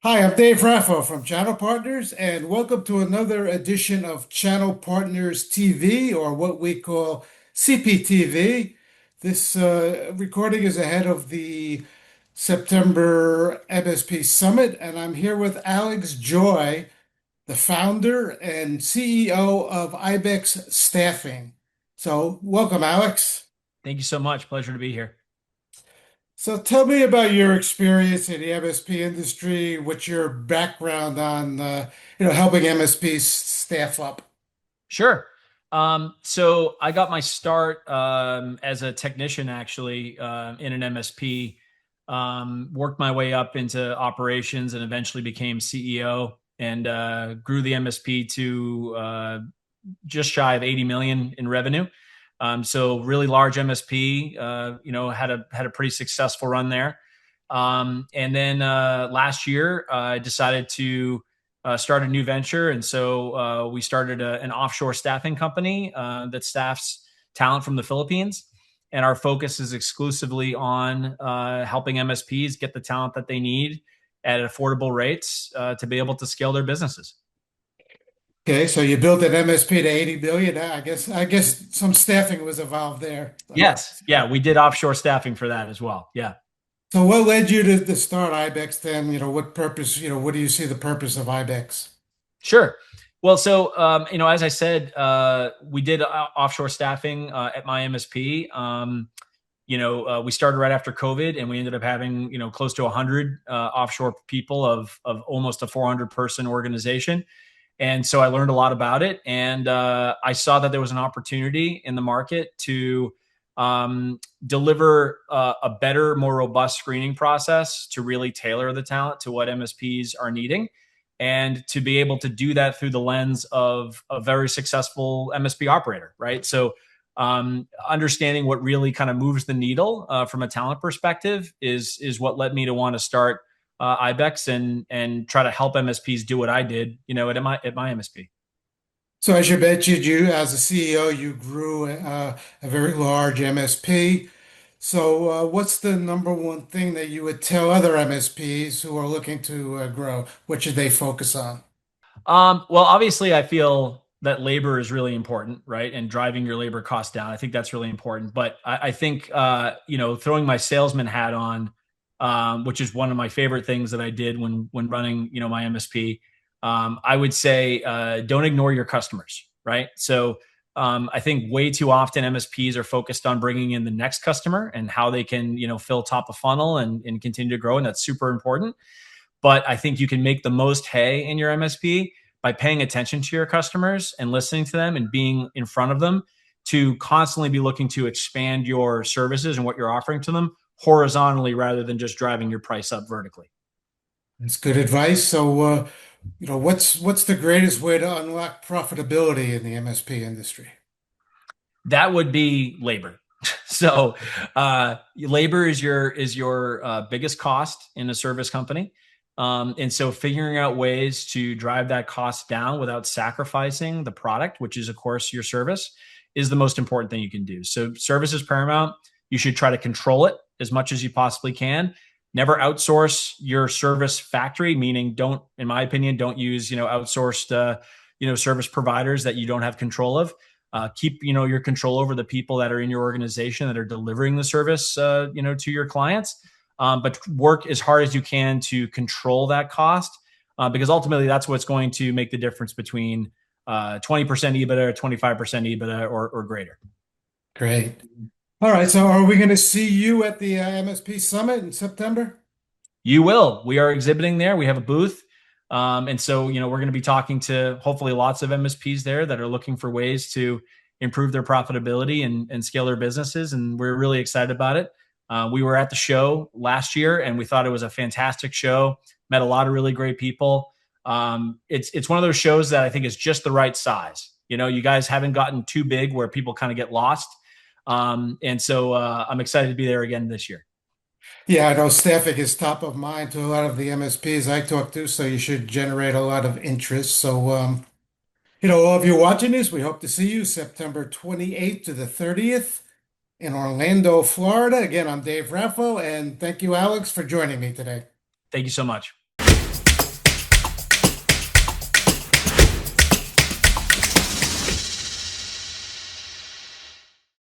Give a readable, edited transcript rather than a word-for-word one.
Hi, I'm Dave Raffo from Channel Partners, and welcome to another edition of Channel Partners TV, or what we call CPTV. This recording is ahead of the September MSP Summit, and I'm here with Alex Joy, the founder and CEO of Ibex Staffing. So, welcome, Alex. Thank you so much. Pleasure to be here. So tell me about your experience in the MSP industry. What's your background on helping MSPs staff up? Sure. So I got my start as a technician, actually, in an MSP. Worked my way up into operations and eventually became CEO and grew the MSP to just shy of 80 million in revenue. So really large MSP. Had a pretty successful run there. And then last year, I decided to start a new venture. And so we started an offshore staffing company that staffs talent from the Philippines. And our focus is exclusively on helping MSPs get the talent that they need at affordable rates to be able to scale their businesses. Okay, so you built an MSP to 80 billion. I guess some staffing was involved there. Yes. Yeah. We did offshore staffing for that as well. Yeah. So what led you to start Ibex then? What purpose, what do you see the purpose of Ibex? Sure. Well, so as I said, we did offshore staffing at my MSP. We started right after COVID, and we ended up having close to 100 offshore people of almost a 400 person organization. And so I learned a lot about it, and I saw that there was an opportunity in the market to deliver a better, more robust screening process to really tailor the talent to what MSPs are needing, and to be able to do that through the lens of a very successful MSP operator, right? So understanding what really kind of moves the needle from a talent perspective is what led me to want to start Ibex and try to help MSPs do what I did, at my MSP. So as you mentioned, you as a CEO, you grew a very large MSP. So what's the number one thing that you would tell other MSPs who are looking to grow? What should they focus on? Well, obviously, I feel that labor is really important, right? And driving your labor costs down. I think that's really important. But I think, throwing my salesman hat on, which is one of my favorite things that I did when running, my MSP. I would say, don't ignore your customers, right? So I think way too often MSPs are focused on bringing in the next customer and how they can, fill top of funnel and continue to grow, and that's super important. But I think you can make the most hay in your MSP by paying attention to your customers and listening to them and being in front of them, to constantly be looking to expand your services and what you're offering to them horizontally rather than just driving your price up vertically. That's good advice. So what's the greatest way to unlock profitability in the MSP industry? That would be labor. So labor is your biggest cost in a service company. And so figuring out ways to drive that cost down without sacrificing the product, which is, of course, your service, is the most important thing you can do. So service is paramount. You should try to control it as much as you possibly can. Never outsource your service factory, meaning don't, in my opinion, don't use, outsourced, service providers that you don't have control of. Keep, your control over the people that are in your organization that are delivering the service, to your clients. But work as hard as you can to control that cost, because ultimately that's what's going to make the difference between 20% EBITDA, 25% EBITDA, or greater. Great. All right. So are we going to see you at the MSP Summit in September? You will. We are exhibiting there. We have a booth. And so, we're going to be talking to hopefully lots of MSPs there that are looking for ways to improve their profitability and scale their businesses. And we're really excited about it. We were at the show last year and we thought it was a fantastic show. Met a lot of really great people. It's one of those shows that I think is just the right size. You guys haven't gotten too big where people kind of get lost. And so I'm excited to be there again this year. Yeah, I know staffing is top of mind to a lot of the MSPs I talk to, so you should generate a lot of interest. So, all of you watching this, we hope to see you September 28th to the 30th in Orlando, Florida. Again, I'm Dave Raffo, and thank you, Alex, for joining me today. Thank you so much.